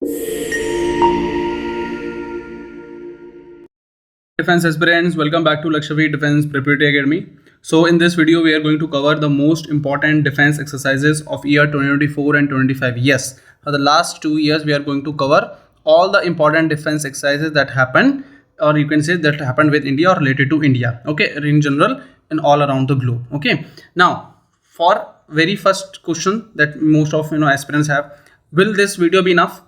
Defense aspirants, welcome back to Lakshadweep Defense Preparatory Academy. So in this video we are going to cover the most important defense exercises of year 2024 and 2025. Yes, for the last 2 years we are going to cover all the important defense exercises that happened, or you can say that happened with India or related to India, okay, in general and all around the globe. Okay, now for very first question that most of aspirants have, will this video be enough?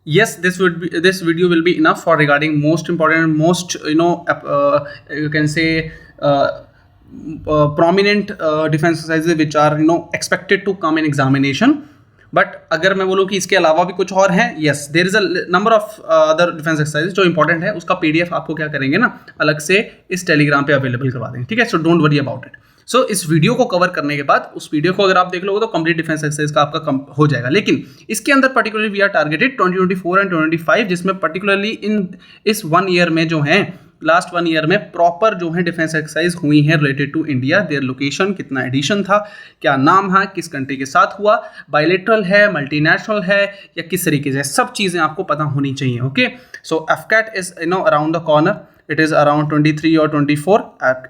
Yes, this video will be enough for regarding most important, most you can say prominent defense exercises which are expected to come in examination. But अगर मैं बोलूँ कि इसके अलावा भी कुछ और हैं, yes there is a number of other defence exercises जो इंपॉर्टेंट है, उसका पीडीएफ आपको क्या करेंगे ना अलग से इस टेलीग्राम पे अवेलेबल करवा देंगे, ठीक है. So don't worry about it. So इस वीडियो को कवर करने के बाद उस वीडियो को अगर आप देख लोगे तो कंप्लीट डिफेंस एक्सरसाइज का आपका हो जाएगा. लेकिन इसके अंदर particularly we are targeted 2024 and 2025, जिसमें पर्टिकुलरली इन इस 1 ईयर में जो है लास्ट 1 ईयर में प्रॉपर जो है डिफेंस एक्सरसाइज हुई है related to India. There location, कितना एडिशन था, क्या नाम है, किस कंट्री के साथ हुआ, बायलेटरल है, मल्टीनेशनल है या किस तरीके से, सब चीज़ें आपको पता होनी चाहिए. Okay, so AFCAT is around the corner. It is around 23 और 24.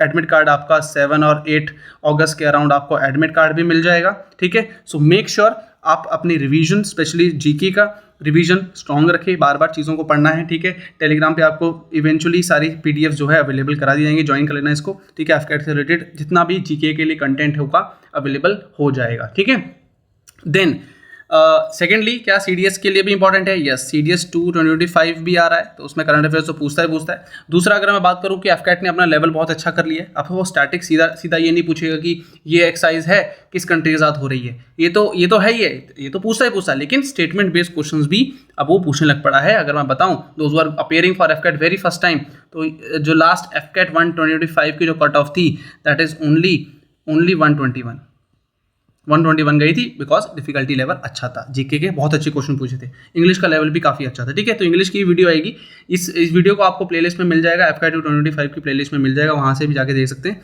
एडमिट कार्ड आपका 7 और 8 अगस्त के अराउंड आपको एडमिट कार्ड भी मिल जाएगा, ठीक है. सो मेक श्योर आप अपनी रिवीजन, स्पेशली जीके का रिवीजन स्ट्रॉन्ग रखें, बार बार चीज़ों को पढ़ना है, ठीक है. टेलीग्राम पे आपको इवेंचुअली सारी पीडीएफ जो है अवेलेबल करा दी जाएंगी, ज्वाइन कर लेना इसको, ठीक है. एफकैट से रिलेटेड जितना भी जीके के लिए कंटेंट होगा अवेलेबल हो जाएगा, ठीक है. देन सेकेंडली क्या सीडीएस के लिए भी इंपॉर्टेंट है. यस, सीडीएस 2 2025 भी आ रहा है, तो उसमें करंट अफेयर्स तो पूछता है. दूसरा अगर मैं बात करूं कि एफकैट ने अपना लेवल बहुत अच्छा कर लिया है, अब वो स्टैटिक सीधा ये नहीं पूछेगा कि ये एक्सरसाइज है किस कंट्री के साथ हो रही है, ये तो है ही है, ये तो पूछता है, लेकिन स्टेटमेंट बेस्ड क्वेश्चन भी अब वो पूछने लग पड़ा है. अगर मैं बताऊं those are appearing for AFCAT very first time, तो जो लास्ट एफकैट 1 2025 की जो कट ऑफ थी दैट इज ओनली 121 गई थी, बिकॉज डिफिकल्टी लेवल अच्छा था. जीके के बहुत अच्छे क्वेश्चन पूछे थे, इंग्लिश का लेवल भी काफ़ी अच्छा था, ठीक है. तो इंग्लिश की वीडियो आएगी, इस वीडियो को आपको प्लेलिस्ट में मिल जाएगा, एफकैट 2025 की प्लेलिस्ट में मिल जाएगा, वहाँ से भी जाके देख सकते हैं.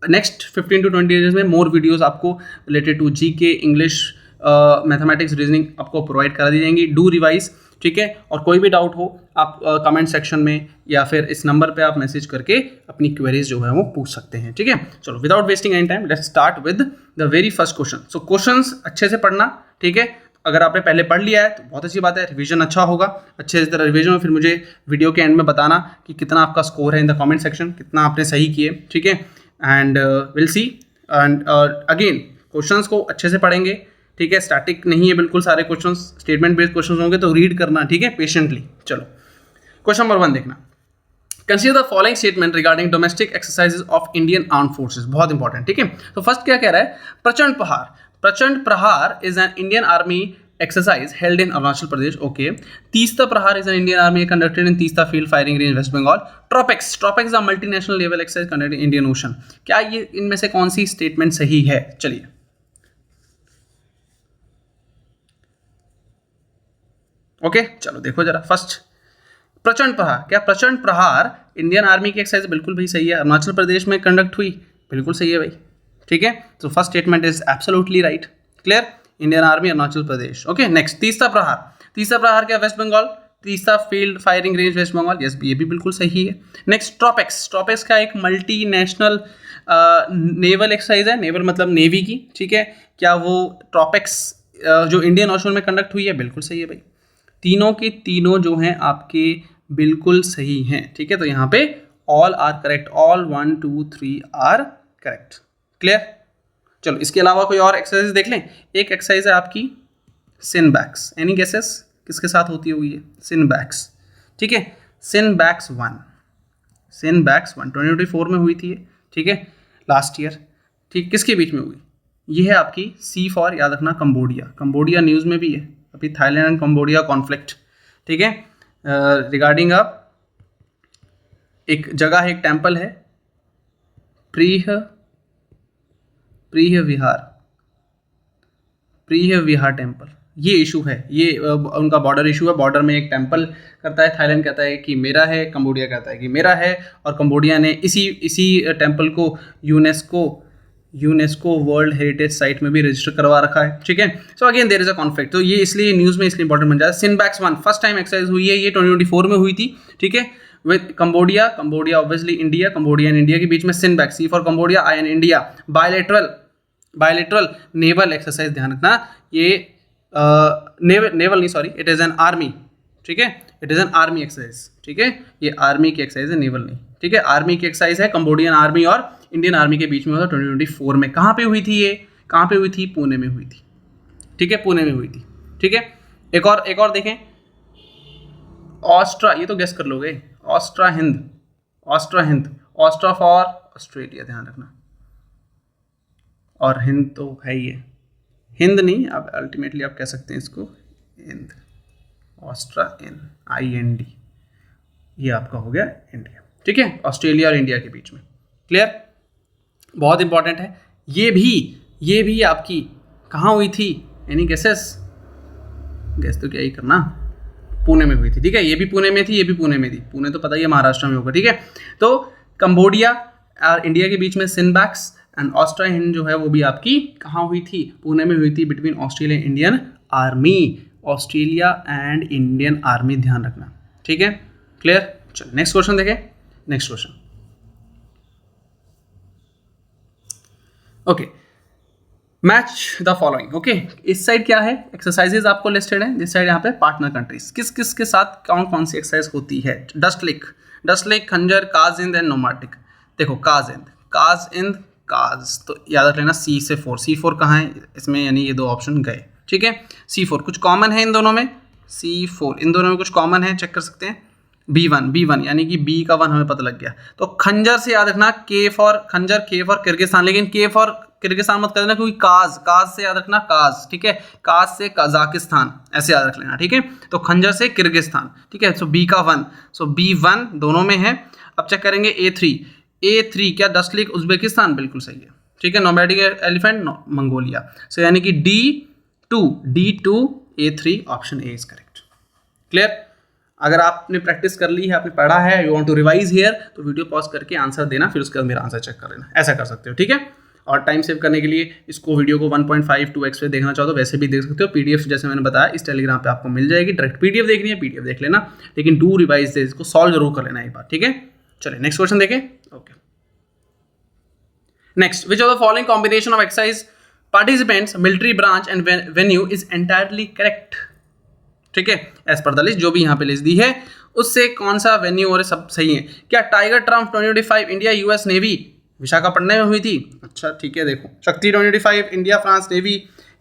नेक्स्ट 15 to 20 डेज में मोर वीडियोज़ आपको related to GK, English, mathematics, reasoning आपको प्रोवाइड करा दी जाएंगी. डू रिवाइज, ठीक है. और कोई भी डाउट हो आप कमेंट सेक्शन में या फिर इस नंबर पे आप मैसेज करके अपनी क्वेरीज जो है वो पूछ सकते हैं, ठीक है. चलो without wasting any time let's start with the very first question. So questions अच्छे से पढ़ना, ठीक है. अगर आपने पहले पढ़ लिया है तो बहुत अच्छी बात है, रिवीजन अच्छा होगा. अच्छे से तरह रिवीजन, फिर मुझे वीडियो के एंड में बताना कि कितना आपका स्कोर है इन द कमेंट सेक्शन, कितना आपने सही किए, ठीक है. And will see. And again questions को अच्छे से पढ़ेंगे, ठीक है. स्टैटिक नहीं है बिल्कुल सारे क्वेश्चंस, स्टेटमेंट बेस्ड क्वेश्चंस होंगे, तो रीड करना, ठीक है, पेशेंटली. चलो क्वेश्चन नंबर 1 देखना. Consider the following statement regarding domestic exercises of Indian arm forces. बहुत इंपॉर्टेंट, ठीक है. तो फर्स्ट क्या कह रहा है, प्रचंड प्रहार is an Indian army exercise held in Arunachal Pradesh. Okay. Teesta प्रहार is an Indian army conducted in Teesta field firing range West Bengal. Tropex is a multinational level exercise conducted in Indian Ocean. क्या ये इनमें से कौन सी statement सही है? चलिए okay, चलो देखो जरा. फर्स्ट प्रचंड प्रहार, क्या प्रचंड प्रहार इंडियन आर्मी की एक्सरसाइज? बिल्कुल भाई सही है. अरुणाचल प्रदेश में कंडक्ट हुई, बिल्कुल सही है भाई, ठीक है. तो first statement is absolutely right. Clear, Indian Army Arunachal Pradesh. Okay, next Teesta Prahar क्या? West Bengal. Teesta field firing range West Bengal. Yes, ये भी बिल्कुल सही है. नेक्स्ट ट्रॉपेक्स का एक मल्टी नेशनल नेवल एक्सरसाइज है. नेवल मतलब नेवी की, ठीक है. क्या वो ट्रॉपेक्स जो इंडियन ओशन में कंडक्ट हुई है? बिल्कुल सही है भाई. तीनों के तीनों जो हैं आपके बिल्कुल सही हैं, ठीक है. तो यहाँ पे all are correct, all 1 2 3 are correct. Clear. चलो इसके अलावा कोई और एक्सरसाइज देख लें. एक एक्सरसाइज है आपकी सिन बैक्स. एनी गेसेस किसके साथ होती होगी ये? सिन बैक्स, ठीक है. सिन बैक्स 1 2024 में हुई थी ये, ठीक है, लास्ट ईयर, ठीक. किसके बीच में हुई? ये है आपकी सी फॉर, याद रखना, कंबोडिया न्यूज़ में भी है अभी, थाईलैंड एंड कंबोडिया कॉन्फ्लिक्ट, ठीक है. रिगार्डिंग आप एक जगह है, एक टेम्पल है, प्रीह विहार टेम्पल. ये इशू है, ये उनका बॉर्डर इशू है. बॉर्डर में एक टेम्पल करता है, थाईलैंड कहता है कि मेरा है, कंबोडिया कहता है कि मेरा है, और कंबोडिया ने इसी टेम्पल को UNESCO UNESCO world heritage site में भी रजिस्टर करवा रखा है, ठीक है। So again there is a conflict, तो ये इसलिए न्यूज़ में इसलिए इंपॉर्टेंट बन जाता है। सिनबैक्स 1 फर्स्ट टाइम एक्सरसाइज हुई है, ये 2024 में हुई थी, ठीक है, with Cambodia obviously India, Cambodia and India के बीच में CINBAX, C for Cambodia, I N India, bilateral naval exercise, ध्यान रखना ये नेवल नहीं, sorry, it is an army, ठीक है, it is an army exercise, ठीक है, ये आर्मी की एक्सरसाइज है, नेवल नहीं, ठीक है, आर्मी की एक्सरसाइज है, कंबोडियन आर्मी और इंडियन आर्मी के बीच में हुआ था 2024 में। कहाँ पे हुई थी ये, कहाँ पे हुई थी, पुणे में हुई थी, ठीक है, पुणे में हुई थी, ठीक है। एक और देखें, ऑस्ट्रा, ये तो गेस कर लोगे, ऑस्ट्रा हिंद, ऑस्ट्रा फॉर ऑस्ट्रेलिया, ध्यान रखना, और हिंद तो है ही है, हिंद नहीं, आप अल्टीमेटली आप कह सकते हैं इसको हिंद, ऑस्ट्रा IND, ये आपका हो गया इंडिया, ठीक है, ऑस्ट्रेलिया और इंडिया के बीच में, क्लियर, बहुत इंपॉर्टेंट है। ये भी आपकी कहाँ हुई थी, एनी गेसेस, गेस तो क्या ही करना, पुणे में हुई थी, ठीक है, ये भी पुणे में थी, ये भी पुणे में थी, पुणे तो पता ही है महाराष्ट्र में होगा, ठीक है। तो कंबोडिया और इंडिया के बीच में सिनबैक्स एंड ऑस्ट्रा हिंद जो है वो भी आपकी कहाँ हुई थी, पुणे में हुई थी, between Australia and Indian army, Australia and Indian army, ध्यान रखना, ठीक है, क्लियर। चलो नेक्स्ट क्वेश्चन देखें, next question, okay, match the following, okay, इस साइड क्या है, एक्सरसाइजेज आपको लिस्टेड है, इस साइड यहाँ पे पार्टनर कंट्रीज, किस किस के साथ कौन कौन सी एक्सरसाइज होती है, डस्ट लेक, खंजर, काजिंद एंड नोमाटिक। देखो काजिंद, तो याद रख लेना C4 कहाँ है इसमें, यानी ये दो ऑप्शन गए, ठीक है। C4 कुछ कॉमन है इन दोनों में, C4 इन दोनों में कुछ कॉमन है, चेक कर सकते हैं। B1 यानी कि B का 1 हमें पता लग गया। तो खंजर से याद रखना K फॉर खंजर, K फॉर किर्गिस्तान, लेकिन K फॉर किर्गिस्तान मत कर देना क्योंकि काज से याद रखना, काज, ठीक है, काज से कजाकिस्तान, ऐसे याद रख लेना, ठीक है। तो खंजर से किर्गिस्तान, ठीक है। सो B का 1, सो B1 दोनों में है। अब चेक करेंगे A3 क्या डस्ट लेक उज्बेकिस्तान, बिल्कुल सही है, ठीक है। नोमैडिक एलिफेंट मंगोलिया, सो यानी कि D2 A3 option A is correct, clear. अगर आपने प्रैक्टिस कर ली है, आपने पढ़ा है, you want to revise here, तो वीडियो पॉज करके आंसर देना, फिर उसके बाद मेरा आंसर चेक कर लेना, ऐसा कर सकते हो, ठीक है। और टाइम सेव करने के लिए इसको वीडियो को 1.5-2x पे देखना चाहो तो वैसे भी देख सकते हो। PDF जैसे मैंने बताया इस टेलीग्राम पे आपको मिल जाएगी, डायरेक्ट PDF देखनी है PDF देख लेना, लेकिन डू रिवाइज दे, इसको सॉल्व जरूर कर लेना एक बार, ठीक है। चलिए नेक्स्ट क्वेश्चन देखें, okay. Next, which of the following combination of exercise participants military branch and venue is entirely correct, ठीक है। एज पर द लिस्ट, जो भी यहाँ पे लिस्ट दी है उससे कौन सा वेन्यू और सब सही है। क्या Tiger Triumph 2025 India US navy Visakhapatnam में हुई थी, अच्छा ठीक है। देखो Shakti 2025 India France navy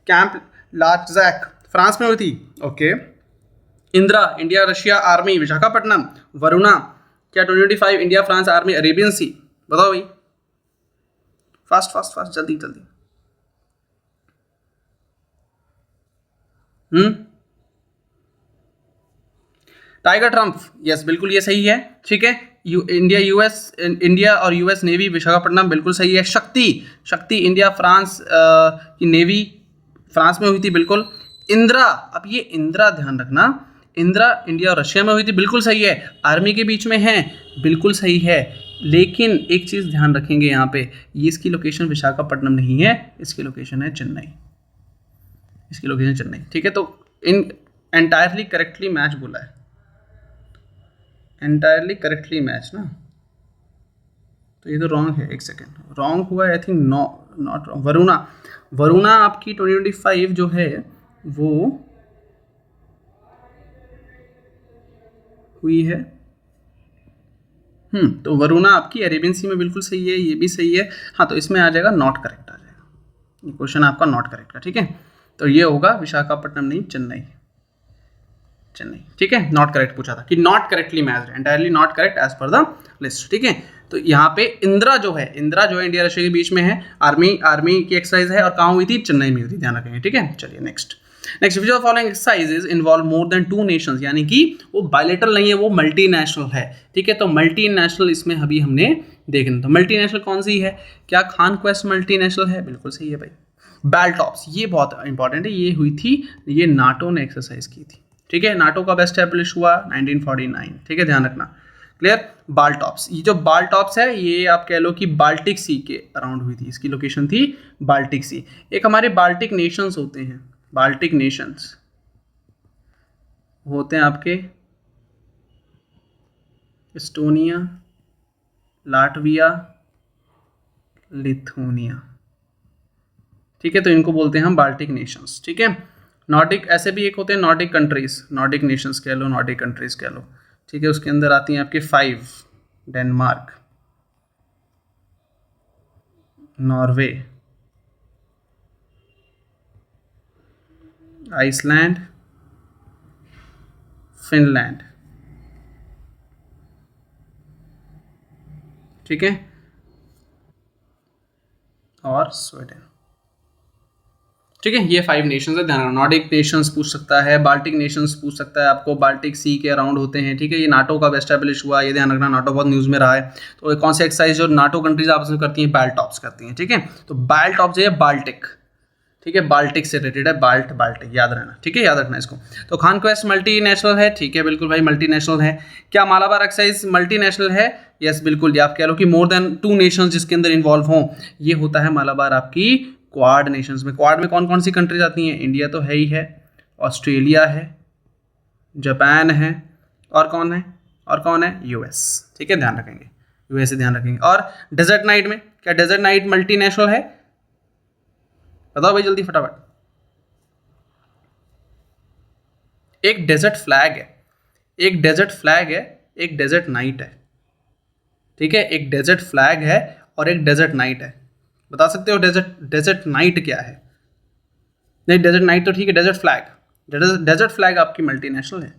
camp Larzac France में हुई थी, okay. Indira India Russia army Visakhapatnam. Varuna क्या 2025 India France army Arabian sea, बताओ भाई, फास्ट जल्दी टाइगर ट्रम्प, यस बिल्कुल ये सही है, ठीक है। इंडिया और US नेवी विशाखापट्टनम, बिल्कुल सही है। शक्ति इंडिया फ्रांस की नेवी फ्रांस में हुई थी, बिल्कुल। इंदिरा, अब ये इंदिरा ध्यान रखना, इंदिरा इंडिया और रशिया में हुई थी, बिल्कुल सही है। आर्मी के बीच में है, बिल्कुल सही है। लेकिन एक चीज़ ध्यान रखेंगे यहाँ पे, ये इसकी लोकेशन विशाखापट्टनम नहीं है, इसकी लोकेशन है चेन्नई, ठीक है। तो इन एंटायरली करेक्टली मैच बोला है, एंटायरली करेक्टली मैच ना, तो ये तो रॉन्ग है, एक सेकेंड रॉन्ग हुआ है, I think not wrong. Varuna आपकी 2025 जो है वो हुई है, तो वरुणा आपकी अरेबियन सी में बिल्कुल सही है, ये भी सही है। हाँ, तो इसमें आ जाएगा नॉट करेक्ट, आ जाएगा ये क्वेश्चन आपका नॉट करेक्ट का, ठीक है। तो ये होगा विशाखापट्टनम नहीं चेन्नई, ठीक है। नॉट करेक्ट पूछा था कि not correctly matched, entirely not correct as per the list, ठीक है। तो यहाँ पे इंदिरा जो है इंडिया रशिया के बीच में है, आर्मी की एक्सरसाइज है, और कहाँ हुई थी, चेन्नई में हुई थी, ध्यान रखेंगे, ठीक है। चलिए next, which of following exercises involve more than 2 Nations, यानी कि वो बायलेटरल नहीं है, वो मल्टीनेशनल है, ठीक है। तो मल्टीनेशनल इसमें अभी हमने देखना, तो मल्टीनेशनल कौन सी है, क्या खान क्वेस्ट मल्टीनेशनल है, बिल्कुल सही है भाई। बैलटॉप्स, ये बहुत इंपॉर्टेंट है, ये हुई थी, ये नाटो ने एक्सरसाइज की थी, ठीक है। नाटो कब एस्टेब्लिश हुआ, 1949, ठीक है, ध्यान रखना। क्लियर। बाल्टॉप्स, ये जो बाल्टॉप्स है ये आप कह लो कि बाल्टिक सी के अराउंड हुई थी, इसकी लोकेशन थी बाल्टिक सी। एक हमारे बाल्टिक नेशंस होते हैं, बाल्टिक नेशंस होते हैं आपके एस्टोनिया, लाटविया, लिथुनिया, ठीक है, तो इनको बोलते हैं हम बाल्टिक नेशंस, ठीक है। नॉर्डिक ऐसे भी एक होते हैं नॉर्डिक कंट्रीज, नॉर्डिक नेशंस कह लो, नॉर्डिक कंट्रीज कह लो, ठीक है। उसके अंदर आती हैं आपके 5, डेनमार्क, नॉर्वे, आइसलैंड, फिनलैंड, ठीक है, और स्वीडन, ठीक है। ये 5 नेशंस है, ध्यान रखना। नॉर्डिक नेशंस पूछ सकता है, बाल्टिक नेशंस पूछ सकता है आपको, बाल्टिक सी के अराउंड होते हैं, ठीक है। ये नाटो का एस्टैब्लिश हुआ, ये ध्यान रखना, नाटो बहुत न्यूज़ में रहा है। तो कौन से एक्सरसाइज जो नाटो कंट्रीज आपस में करती हैं, बाल्टॉप्स करती हैं, ठीक है। तो बाल्टॉप्स जो है बाल्टिक, ठीक है, बाल्टिक से रिलेटेड है, बाल्टिक याद रहना, ठीक है, याद रखना इसको। तो कॉन्क्वेस्ट मल्टी नेशनल है, ठीक है, बिल्कुल भाई मल्टी नेशनल है। क्या मालाबार एक्सरसाइज मल्टी नेशनल है? यस बिल्कुल, ये आप कह लो कि मोर देन 2 नेशंस जिसके अंदर इन्वॉल्व हों, ये होता है मालाबार आपकी क्वाड नेशंस में। क्वाड में कौन कौन सी कंट्रीज आती हैं? इंडिया तो है ही है, ऑस्ट्रेलिया है, जापान है, और कौन है? और कौन है? यूएस, ठीक है, ध्यान रखेंगे, यूएस से ध्यान रखेंगे। और डेजर्ट नाइट में, क्या डेजर्ट नाइट मल्टी नेशनल है? बताओ भाई जल्दी फटाफट। एक डेजर्ट फ्लैग है, एक डेजर्ट फ्लैग है, एक डेजर्ट नाइट है, ठीक है। एक डेजर्ट फ्लैग है और एक डेजर्ट नाइट है। बता सकते हो डेजर्ट नाइट क्या है? नहीं, डेजर्ट नाइट तो ठीक है, डेजर्ट फ्लैग, डेजर्ट फ्लैग आपकी मल्टीनेशनल है,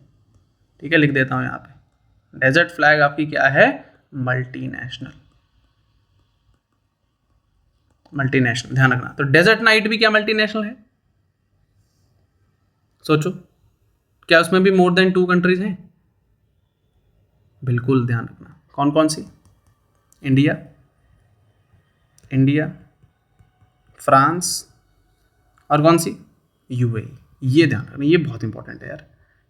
ठीक है, लिख देता हूं यहाँ पे। डेजर्ट फ्लैग आपकी क्या है? मल्टीनेशनल, मल्टीनेशनल, ध्यान रखना। तो डेजर्ट नाइट भी क्या मल्टीनेशनल है? सोचो, क्या उसमें भी मोर देन 2 कंट्रीज हैं? बिल्कुल ध्यान रखना। कौन कौन सी? इंडिया, फ्रांस, और कौन सी? यूएई। ये ध्यान रखना, ये बहुत इंपॉर्टेंट है यार,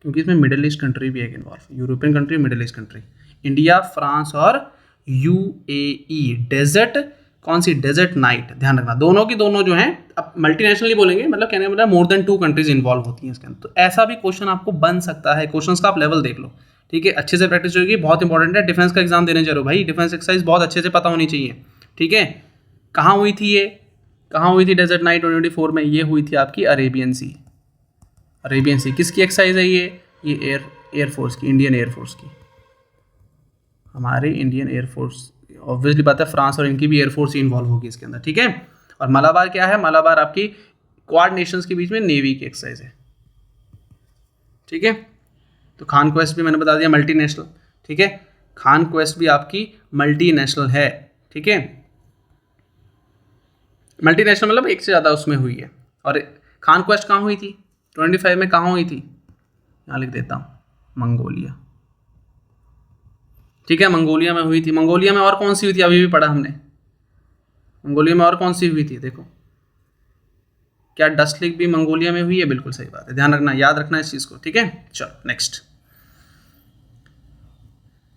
क्योंकि इसमें मिडिल ईस्ट कंट्री भी है involve, European country, middle east country, India, France और यूएई। डेजर्ट कौन सी? डेजर्ट नाइट, ध्यान रखना। दोनों की दोनों जो हैं, अब मल्टीनेशनली बोलेंगे, मतलब कहने का मतलब मोर देन 2 कंट्रीज इन्वॉल्व होती हैं इसके अंदर। तो ऐसा भी क्वेश्चन आपको बन सकता है, क्वेश्चंस का आप लेवल देख लो, ठीक है, अच्छे से प्रैक्टिस होगी, बहुत इंपॉर्टेंट है। डिफेंस का एग्जाम देने जा रहे हो भाई, डिफेंस एक्सरसाइज बहुत अच्छे से पता होनी चाहिए, ठीक है। कहाँ हुई थी ये? कहाँ हुई थी डेजर्ट नाइट 2024 में? ये हुई थी आपकी अरेबियन सी। अरेबियन सी किसकी एक्सरसाइज है ये एयरफोर्स की, इंडियन एयरफोर्स की, हमारे इंडियन एयरफोर्स। ऑब्वियसली बात है, फ्रांस और इनकी भी एयरफोर्स ही इन्वॉल्व होगी इसके अंदर, ठीक है। और मालाबार क्या है? मालाबार आपकी क्वाड नेशंस के बीच में नेवी की एक्सरसाइज है, ठीक है। तो खान क्वेस्ट भी मैंने बता दिया मल्टी नेशनल, ठीक है, खान क्वेस्ट भी आपकी मल्टी नेशनल है, ठीक है। मल्टी नेशनल मतलब एक से ज़्यादा उसमें हुई है। और खान क्वेस्ट कहाँ हुई थी? 25 में कहाँ हुई थी? यहाँ लिख देता हूँ, मंगोलिया, ठीक है, मंगोलिया में हुई थी। मंगोलिया में और कौन सी हुई थी? अभी भी पढ़ा हमने, मंगोलिया में और कौन सी हुई थी? देखो, क्या डस्ट लीग भी मंगोलिया में हुई है? बिल्कुल सही बात है, ध्यान रखना, याद रखना इस चीज़ को, ठीक है। चलो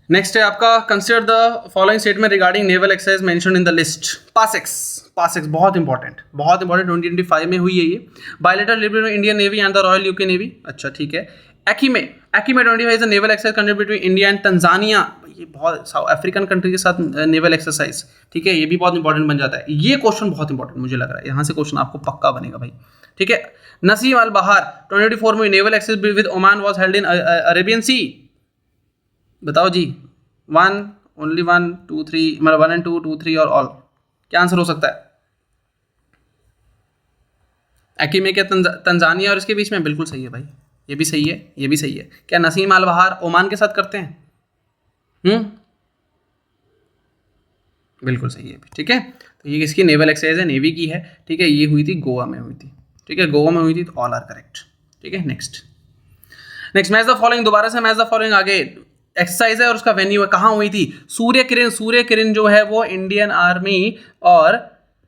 नेक्स्ट है आपका, consider the following statement regarding naval exercise mentioned in the list. PASSEX बहुत इंपॉर्टेंट 2025 में हुई है ये। Bilateral liberation Indian navy and the royal UK navy, अच्छा ठीक है। एकीमे 25 is a naval exercise conducted between India and Tanzania, ये बहुत साउथ अफ्रीकन कंट्री के साथ नेवल एक्सरसाइज, ठीक है, ये भी बहुत इंपॉर्टेंट बन जाता है। ये क्वेश्चन बहुत इंपॉर्टेंट मुझे लग रहा है, यहाँ से क्वेश्चन आपको पक्का बनेगा भाई, ठीक है। नसीम अल बहार 2024 में naval exercise with Oman was held in Arabian sea. बताओ जी, 1 ओनली 1 2 3, मतलब 1 and 2 2 3 और ऑल, क्या आंसर हो सकता है? एकीमे क्या तंजानिया और इसके बीच में? बिल्कुल सही है भाई, ये भी सही है, ये भी सही है। क्या नसीम अल बहार ओमान के साथ करते हैं? बिल्कुल सही है, ठीक है। तो ये किसकी नेवल एक्सरसाइज है? नेवी की है, ठीक है। ये हुई थी गोवा में हुई थी, ठीक है, गोवा में हुई थी, तो ऑल आर करेक्ट, ठीक है। नेक्स्ट मैच द फॉलोइंग, दोबारा से मैच द फॉलोइंग आगे एक्सरसाइज है और उसका वेन्यू है, कहाँ हुई थी? सूर्य किरण जो है वो इंडियन आर्मी और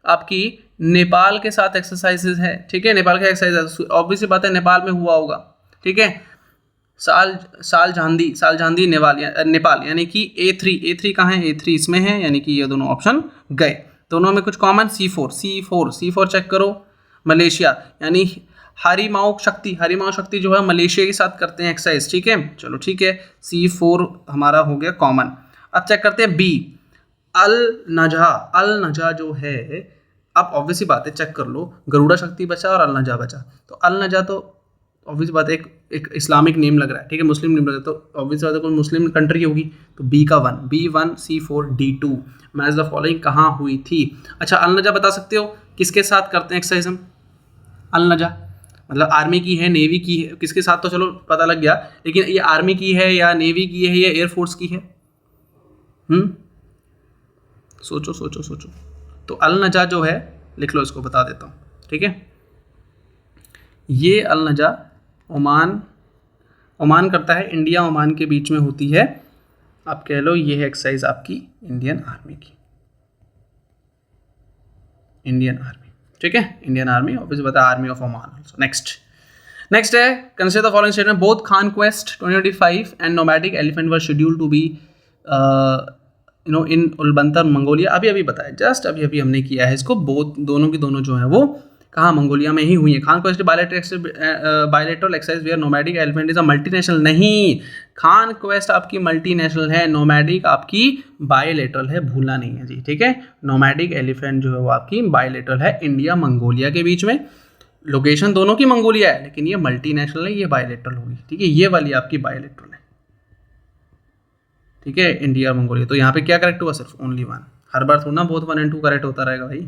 आपकी नेपाल के साथ एक्सरसाइजेज है, ठीक है, नेपाल का एक्सरसाइज ऑब्वियसली बात है नेपाल में हुआ होगा, ठीक है। साल झांदी नेपाल यानी कि A3 कहाँ है, A3 इसमें है, यानी कि ये दोनों ऑप्शन गए। दोनों में कुछ कॉमन, C4 चेक करो। मलेशिया यानी हरिमाओ शक्ति जो है मलेशिया के साथ करते हैं एक्सरसाइज, ठीक है, चलो ठीक है, C4 हमारा हो गया कॉमन। अब चेक करते हैं B, अल नजा जो है, अब ऑब्वियसली बात है, चेक कर लो, गरुड़ा शक्ति बचा और अल नजा बचा, तो अल नजा तो ऑब्वियस बात है एक इस्लामिक नेम लग रहा है, ठीक है, मुस्लिम नेम लग रहा है, तो ऑब्वियस बात है कोई मुस्लिम कंट्री होगी, तो B1 C4 D2 match the following कहाँ हुई थी। अच्छा, अल नजा बता सकते हो किसके साथ करते हैं एक्सरसाइज हम? अल नजा मतलब आर्मी की है, नेवी की है, किसके साथ तो चलो पता लग गया, लेकिन ये आर्मी की है या नेवी की है या एयरफोर्स की है? सोचो। तो अल नजा जो है, लिख लो, इसको बता देता हूँ, ठीक है, ये अल नजा ओमान करता है, इंडिया ओमान के बीच में होती है, आप कह लो ये है एक्सरसाइज आपकी इंडियन आर्मी की, इंडियन आर्मी, ठीक है, इंडियन आर्मी, ऑब्वियसली बता army of Oman also. Next है, consider the following statement, both conquest 2025 and nomadic elephant were scheduled to be in Ulaanbaatar Mongolia. अभी बताया, जस्ट अभी हमने किया है इसको, दोनों की दोनों जो है वो कहाँ, मंगोलिया में ही हुई है। Conquest bilateral exercise where Nomadic Elephant is a multinational, नहीं, कॉन्क्वेस्ट आपकी मल्टीनेशनल है, नोमैडिक आपकी बायलैटरल है, भूलना नहीं है जी, ठीक है, नोमैडिक एलिफेंट जो है वो आपकी बायलैटरल है, इंडिया मंगोलिया के बीच में, लोकेशन दोनों की मंगोलिया है, लेकिन ये मल्टीनेशनल है, ये बायलैटरल होगी, ठीक है, ये वाली आपकी बायलैटरल है, ठीक है, इंडिया मंगोलिया। तो यहाँ पे क्या करेक्ट हुआ, सिर्फ ओनली वन, हर बार थोड़ा ना बहुत 1 और 2 करेक्ट होता रहेगा भाई।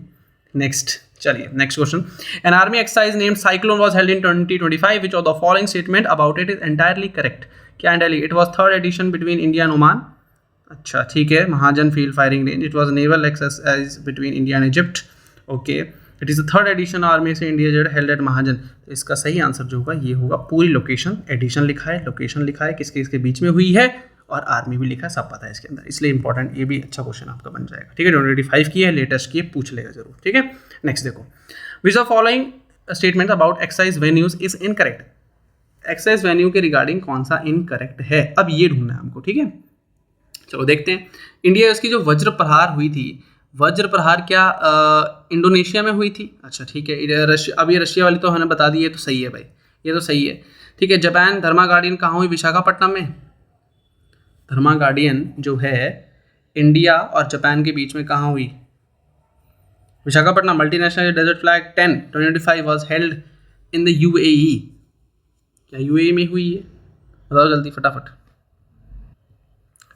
Next question, an army exercise named cyclone was held in 2025, which of the following statement about it is entirely correct. क्या entirely? It was third edition between India and Oman. अच्छा ठीक है, Mahajan field firing range, it was naval exercise between India and Egypt, okay, it is the third edition army से India जो held at Mahajan. तो इसका सही answer जो होगा ये होगा, पूरी लोकेशन, एडिशन लिखा है, लोकेशन लिखा है, किसके बीच में हुई है, और आर्मी भी लिखा है, सब पता है इसके अंदर, इसलिए इंपॉर्टेंट, ये भी अच्छा क्वेश्चन आपका बन जाएगा, ठीक है, 2025 की है, लेटेस्ट की है, पूछ लेगा जरूर, ठीक है। नेक्स्ट देखो, which of following statement about exercise venues is incorrect. Exercise venue के रिगार्डिंग कौन सा इनकरेक्ट है, अब ये ढूंढना है हमको, ठीक है, चलो देखते हैं। इंडिया उसकी जो वज्र प्रहार हुई थी, वज्र प्रहार क्या इंडोनेशिया में हुई थी? अच्छा ठीक है, अब ये रशिया वाली तो हमने बता दी, ये तो सही है भाई, ये तो सही है, ठीक है। जापान धर्मा गार्डियन कहाँ हुई? विशाखापट्टनम में। धर्मा गार्डियन जो है इंडिया और जापान के बीच में कहाँ हुई? Visakhapatnam. Multinational Desert Flag 10 2025 was held in the UAE। क्या UAE में हुई है? बताओ जल्दी फटाफट।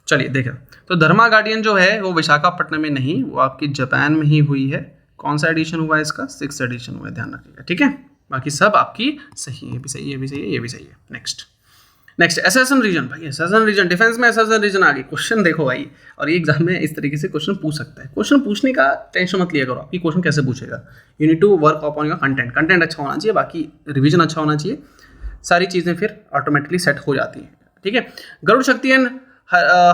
चलिए देखें, तो धर्मा गार्डियन जो है वो विशाखापट्टनम में नहीं, वो आपकी जापान में ही हुई है। कौन सा एडिशन हुआ है इसका? 6th एडिशन हुआ है, ध्यान रखिएगा, ठीक है। बाकी सब आपकी सही है, ये भी सही है, ये भी सही है, ये भी सही है। Next assertion reason. भाई एसेसन रीजन, डिफेंस में एसेसन रीजन आ गई। क्वेश्चन देखो भाई, और ये एग्जाम में इस तरीके से क्वेश्चन पूछ सकता है। क्वेश्चन पूछने का टेंशन मत लिया करो, आपकी क्वेश्चन कैसे पूछेगा, you need to work upon your content अच्छा होना चाहिए, बाकी रिविजन अच्छा होना चाहिए, सारी चीज़ें फिर ऑटोमेटिकली सेट हो जाती हैं, ठीक है। गरुड़ शक्ति and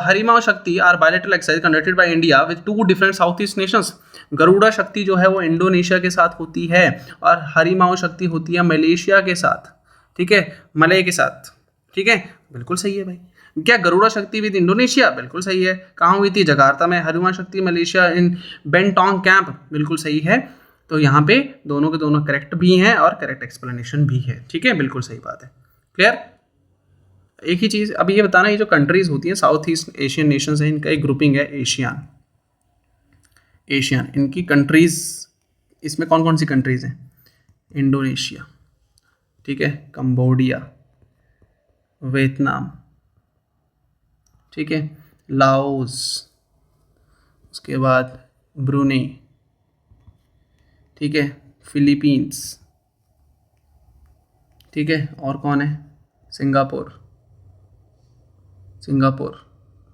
Harimau Shakti are bilateral exercise conducted by India with 2 different south east nations. Garuda Shakti जो है वो इंडोनेशिया के साथ होती है, और हरिमाओ शक्ति होती है मलेशिया के साथ, ठीक है, मलय के साथ, ठीक है, बिल्कुल सही है भाई। क्या गरुड़ा शक्ति विद इंडोनेशिया? बिल्कुल सही है। कहाँ हुई थी? जकार्ता में। हरिमाओ शक्ति मलेशिया इन बेंटोंग कैंप, बिल्कुल सही है। तो यहाँ पे दोनों के दोनों करेक्ट भी हैं और करेक्ट एक्सप्लेनेशन भी है, ठीक है, बिल्कुल सही बात है। क्लियर? एक ही चीज़ अभी ये बताना, ये जो कंट्रीज होती हैं साउथ ईस्ट एशियन नेशंस हैं, इनका एक ग्रुपिंग है एशियन, इनकी कंट्रीज, इसमें कौन कौन सी कंट्रीज हैं? इंडोनेशिया, ठीक है, कंबोडिया, वियतनाम, ठीक है, लाओस, उसके बाद ब्रूनेई, ठीक है, फिलीपींस, ठीक है, और कौन है? सिंगापुर,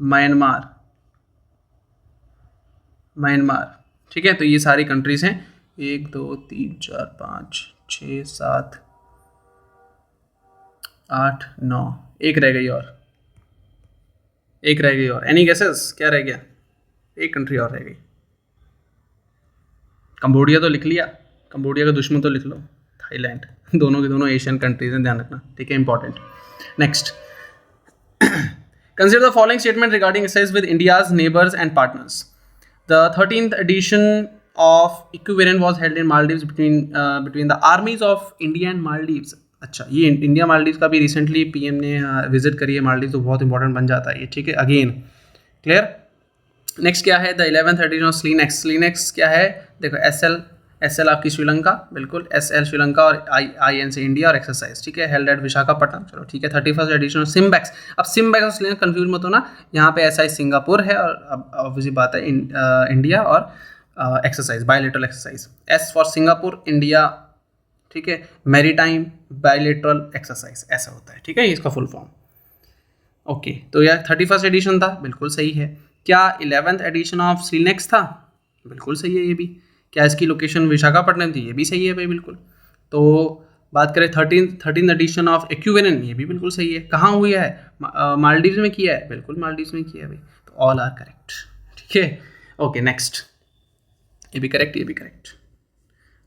म्यांमार, ठीक है। तो ये सारी कंट्रीज हैं, 1 2 3 4 5 6 7 8 9, एक रह गई और एनी गेसेस? क्या रह गया? एक कंट्री और रह गई। कंबोडिया तो लिख लिया, कंबोडिया का दुश्मन तो लिख लो, थाईलैंड। दोनों के दोनों एशियन कंट्रीज हैं, ध्यान रखना, ठीक है, important. Next Consider the following statement regarding exercise with India's neighbors and partners. The 13th edition of equivalent was held in Maldives between the armies of India and Maldives. अच्छा, ये India Maldives का भी recently PM ने visit करी है मालदीव, तो बहुत important बन जाता है ये, ठीक है। Again clear. नेक्स्ट क्या है, द 11th एडिशन ऑफ स्लीनेक्स। स्लीनेक्स क्या है, देखो एसएल आपकी श्रीलंका, बिल्कुल एसएल श्रीलंका, और आईएन से इंडिया, और एक्सरसाइज, ठीक है, हेल्ड एट विशाखापट्टनम, चलो ठीक है। 31st edition of SIMBEX. अब सिम्बैक्स और स्लीनेक्स कंफ्यूज मत होना, यहाँ पे एसआई सिंगापुर है, और अब ऑब्वियसली बात है इंडिया और exercise, bilateral exercise. S for Singapore, India, ठीक है, मैरीटाइम बायलेटरल एक्सरसाइज, ऐसा होता है, ठीक है, इसका फुल फॉर्म। ओके, तो यह 31st एडिशन था, बिल्कुल सही है। क्या 11th एडिशन ऑफ स्लीनेक्स था, बिल्कुल सही है ये भी। क्या इसकी लोकेशन विशाखापट्टनम थी, ये भी सही है भाई, बिल्कुल। तो बात करें 13th एडिशन ऑफ एक्यूवेनन, ये भी बिल्कुल सही है। कहाँ हुआ है, मालदीव्स में किया है, बिल्कुल मालदीव्स में किया है भाई, तो ऑल आर करेक्ट, ठीक है। ओके नेक्स्ट, ये भी करेक्ट, ये भी करेक्ट।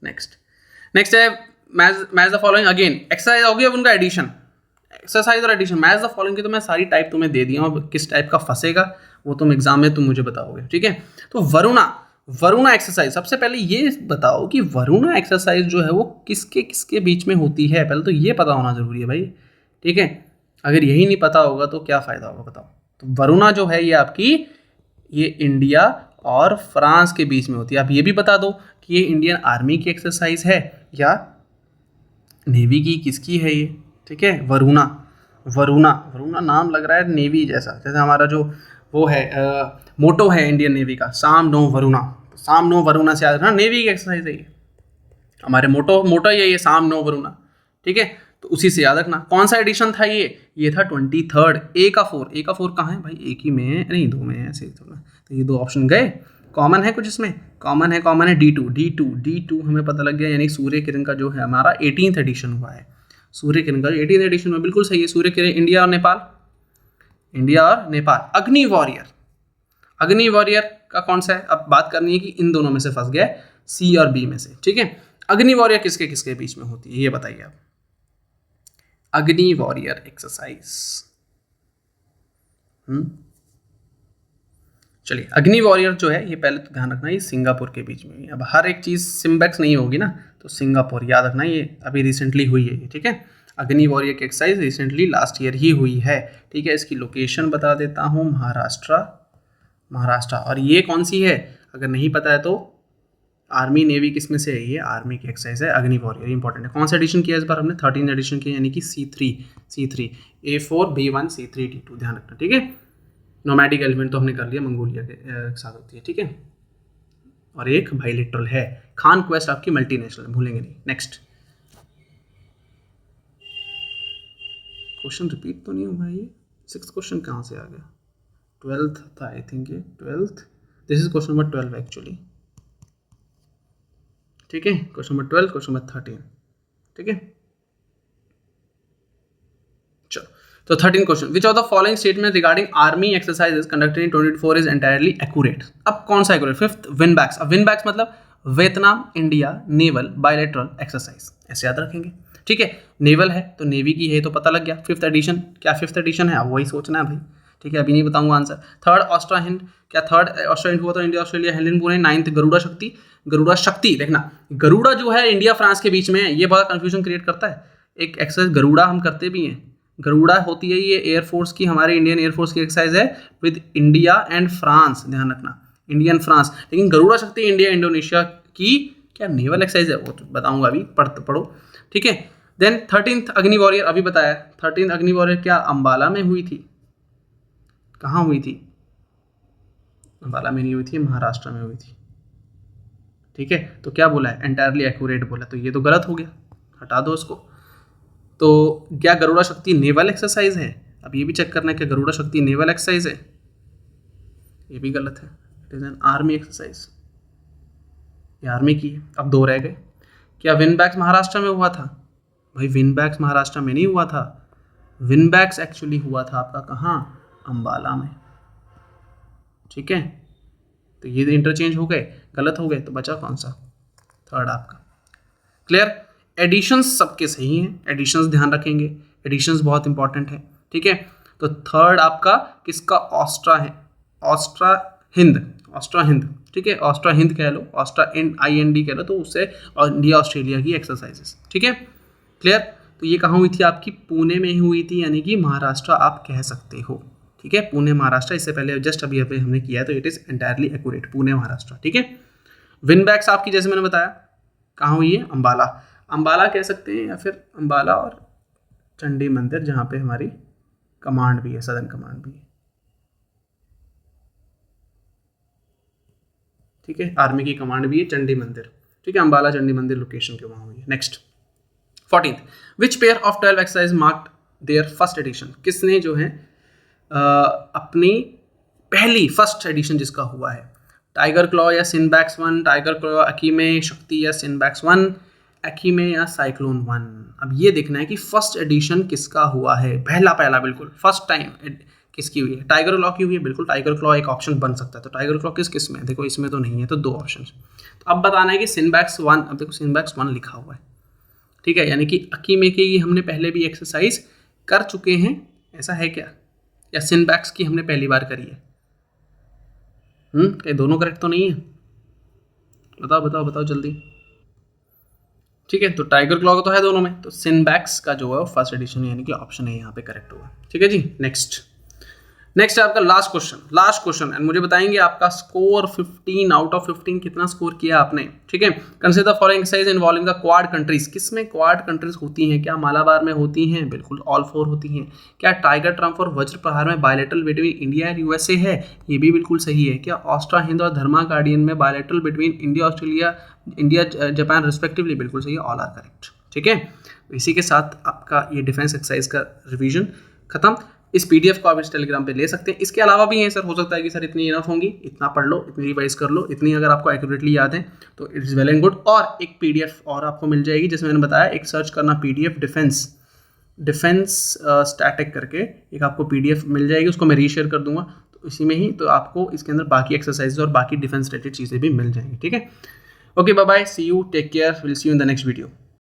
नेक्स्ट है match the following. Again exercise हो गया, अब उनका एडिशन, एक्सरसाइज और एडिशन। मैच द फॉलोइंग की तो मैं सारी टाइप तुम्हें दे दिया हूँ, किस टाइप का फंसेगा वो तुम एग्जाम में तुम मुझे बताओगे, ठीक है। तो वरुणा एक्सरसाइज, सबसे पहले ये बताओ कि वरुणा एक्सरसाइज जो है वो किसके बीच में होती है, पहले तो ये पता होना जरूरी है भाई, ठीक है। अगर यही नहीं पता होगा तो क्या फायदा होगा, बताओ। तो वरुणा जो है ये आपकी, ये इंडिया और फ्रांस के बीच में होती है। आप ये भी बता दो कि ये इंडियन आर्मी की एक्सरसाइज है या नेवी की, किसकी है ये, ठीक है। वरुणा नाम लग रहा है नेवी जैसा, जैसे हमारा जो वो है मोटो है इंडियन नेवी का, साम नो वरुणा से याद रखना, नेवी की एक्सरसाइज है ये, हमारे मोटो ये साम नो वरुणा, ठीक है। तो उसी से याद रखना। कौन सा एडिशन था ये था 23rd। ए का 4 कहाँ है भाई, एक ही में है, नहीं दो में है ऐसे, तो ये दो ऑप्शन गए। कॉमन है कुछ इसमें, कॉमन है D2 हमें पता लग गया, यानी सूर्य किरण का जो है हमारा 18th एडिशन हुआ है। सूर्य किरण का 18th एडिशन में बिल्कुल सही है। सूर्य किरण इंडिया और नेपाल। अग्नि वॉरियर का कौन सा है, अब बात करनी है कि इन दोनों में से फंस गया, सी और बी में से, ठीक है। अग्नि वॉरियर किसके बीच में होती है, ये बताइए आप। अग्नि वॉरियर एक्सरसाइज, चलिए, अग्नि वॉरियर जो है ये पहले तो ध्यान रखना, ये सिंगापुर के बीच में। अब हर एक चीज़ सिम्बैक्स नहीं होगी ना, तो सिंगापुर याद रखना, ये अभी रिसेंटली हुई है ये, ठीक है। अग्नि वॉरियर की एक्सरसाइज रिसेंटली लास्ट ईयर ही हुई है, ठीक है। इसकी लोकेशन बता देता हूँ, महाराष्ट्र। और ये कौन सी है, अगर नहीं पता है तो आर्मी नेवी किस में से है, ये आर्मी की एक्सरसाइज है अग्नि वॉरियर, इंपॉर्टेंट है। कौन सा एडिशन किया इस बार हमने, 13 एडिशन किया, यानी कि C3 A4 B1 C3 D2, ध्यान रखना, ठीक है। नोमैटिक एलिमेंट तो हमने कर लिया, मंगोलिया के साथ होती है, ठीक है। और एक बायलेटरल है, खान क्वेस्ट आपकी मल्टीनेशनल, भूलेंगे नहीं। नेक्स्ट क्वेश्चन रिपीट तो नहीं हुआ ये, 6th क्वेश्चन कहाँ से आ गया, 12th था आई थिंक ये, 12th, this is question number 12 actually, ठीक है। क्वेश्चन नंबर 12, क्वेश्चन नंबर 13, ठीक है। चलो, तो 13 question, which of the following statement regarding army exercises conducted in 2024 is entirely accurate. अब कौन सा एक्यूरेट, 5th विनबैक्स। अब विनबैक्स मतलब Vietnam India naval bilateral exercise, ऐसे याद रखेंगे, ठीक है। नेवल है तो नेवी की है, तो पता लग गया। 5th एडिशन, क्या 5th एडिशन है, अब वही सोचना है भाई, ठीक है, अभी नहीं बताऊंगा आंसर। 3rd ऑस्ट्रा हिंद, क्या 3rd ऑस्ट्रा हिंद हुआ तो India Australia Helen Pune. 9th Garuda शक्ति, देखना गरुड़ा जो है इंडिया फ्रांस के बीच में है, ये बड़ा कंफ्यूजन क्रिएट करता है। एक एक्सरसाइज गरुड़ा हम करते भी हैं, गरुड़ा होती है ये एयरफोर्स की, हमारे इंडियन एयरफोर्स की एक्सरसाइज है विद इंडिया एंड फ्रांस, ध्यान रखना, इंडियन फ्रांस। लेकिन गरुड़ा शक्ति इंडिया इंडोनेशिया की क्या नेवल एक्सरसाइज है, वो तो बताऊंगा अभी, पढ़ो, ठीक है। देन 13th अग्नि वॉरियर, अभी बताया। 13th अग्नि वॉरियर क्या अंबाला में हुई थी, कहाँ हुई थी, अंबाला में नहीं हुई थी, महाराष्ट्र में हुई थी, ठीक है। तो क्या बोला है, एंटायरली एक्यूरेट बोला, तो ये तो गलत हो गया, हटा दो इसको। तो क्या गरुड़ा शक्ति नेवल एक्सरसाइज है, अब ये भी चेक करना है कि गरुड़ा शक्ति नेवल एक्सरसाइज है, ये भी गलत है, it is an army exercise, ये आर्मी की है। अब 2 रह गए। क्या विनबैक्स महाराष्ट्र में हुआ था, भाई विनबैक्स महाराष्ट्र में नहीं हुआ था, विनबैक्स एक्चुअली हुआ था आपका कहाँ, अंबाला में, ठीक है। तो ये इंटरचेंज हो गए, गलत हो गए, तो बचा कौन सा, 3rd आपका। क्लियर। एडिशंस सबके सही हैं, एडिशंस ध्यान रखेंगे, एडिशंस बहुत इंपॉर्टेंट है, ठीक है। तो थर्ड आपका किसका, ऑस्ट्रा है, ऑस्ट्रा हिंद, ठीक है, ऑस्ट्रा हिंद कह लो, ऑस्ट्रा IND कह लो, तो उससे इंडिया ऑस्ट्रेलिया की एक्सरसाइजेस, ठीक है, क्लियर। तो ये कहाँ हुई थी आपकी, पुणे में ही हुई थी, यानी कि महाराष्ट्र आप कह सकते हो, ठीक है, पुणे महाराष्ट्र, इससे पहले जस्ट अभी हमने किया है, तो it is entirely accurate, Pune Maharashtra, ठीक है। विनबैक्स आपकी जैसे मैंने बताया कहाँ हुई है, अंबाला कह सकते हैं, या फिर अंबाला और चंडी मंदिर, जहाँ पे हमारी कमांड भी है, सदर्न कमांड भी है, ठीक है, आर्मी की कमांड भी है, चंडी मंदिर, ठीक है, अंबाला चंडी मंदिर लोकेशन के वहाँ हुई है। Next 14th, which pair of 12 exercise marked their first edition, किसने जो है अपनी पहली फर्स्ट एडिशन जिसका हुआ है, टाइगर क्लॉ या सिनबैक्स 1, टाइगर क्लॉ अकीमे शक्ति या सिनबैक्स 1, अकीमे या साइक्लोन 1। अब ये देखना है कि फर्स्ट एडिशन किसका हुआ है, पहला बिल्कुल फर्स्ट टाइम किसकी हुई है, टाइगर क्लॉ की हुई है, बिल्कुल टाइगर क्लॉ एक ऑप्शन बन सकता है, तो टाइगर क्लॉ किस में, देखो इसमें तो नहीं है, तो 2 ऑप्शन। तो अब बताना है कि सिनबैक्स 1, अब देखो सिनबैक्स 1 लिखा हुआ है, ठीक है, यानी कि अकीमे के ये हमने पहले भी एक्सरसाइज कर चुके हैं, ऐसा है क्या, या सिनबैक्स की हमने पहली बार करी है, कहीं दोनों करेक्ट तो नहीं है, बताओ जल्दी, ठीक है, तो टाइगर क्लॉ तो है दोनों में, तो सिनबैक्स का जो है फर्स्ट एडिशन यानी कि ऑप्शन है यहाँ पे करेक्ट होगा, ठीक है जी। नेक्स्ट है आपका लास्ट क्वेश्चन एंड मुझे बताएंगे आपका स्कोर 15 आउट ऑफ 15 कितना स्कोर किया आपने, ठीक है। Consider the following exercise involving the quad countries, किसमें क्वाड कंट्रीज होती हैं, क्या मालाबार में होती हैं, बिल्कुल ऑल 4 होती हैं। क्या टाइगर ट्रम्प और वज्र प्रहार में bilateral between India and USA है, ये भी बिल्कुल सही है। क्या ऑस्ट्रा हिंद और धर्मा गार्डियन में bilateral between India Japan respectively, बिल्कुल सही है, ऑल आर करेक्ट, ठीक है। इसी के साथ आपका ये डिफेंस एक्सरसाइज का रिवीजन खत्म। इस PDF को आप इस टेलीग्राम पे ले सकते हैं। इसके अलावा भी हैं सर, हो सकता है कि सर इतनी इनफ होंगी, इतना पढ़ लो, इतनी रिवाइज कर लो, इतनी अगर आपको एक्यूरेटली याद है तो it is well and good. और एक PDF और आपको मिल जाएगी, जैसे मैंने बताया, एक सर्च करना PDF डिफेंस स्टैटिक करके एक आपको PDF मिल जाएगी, उसको मैं रीशेयर कर दूंगा, तो इसी में ही तो आपको इसके अंदर बाकी एक्सरसाइज और बाकी डिफेंस रिलेटेड चीज़ें भी मिल जाएंगी, ठीक है। Okay, bye bye, see you, take care, will see you in the next video.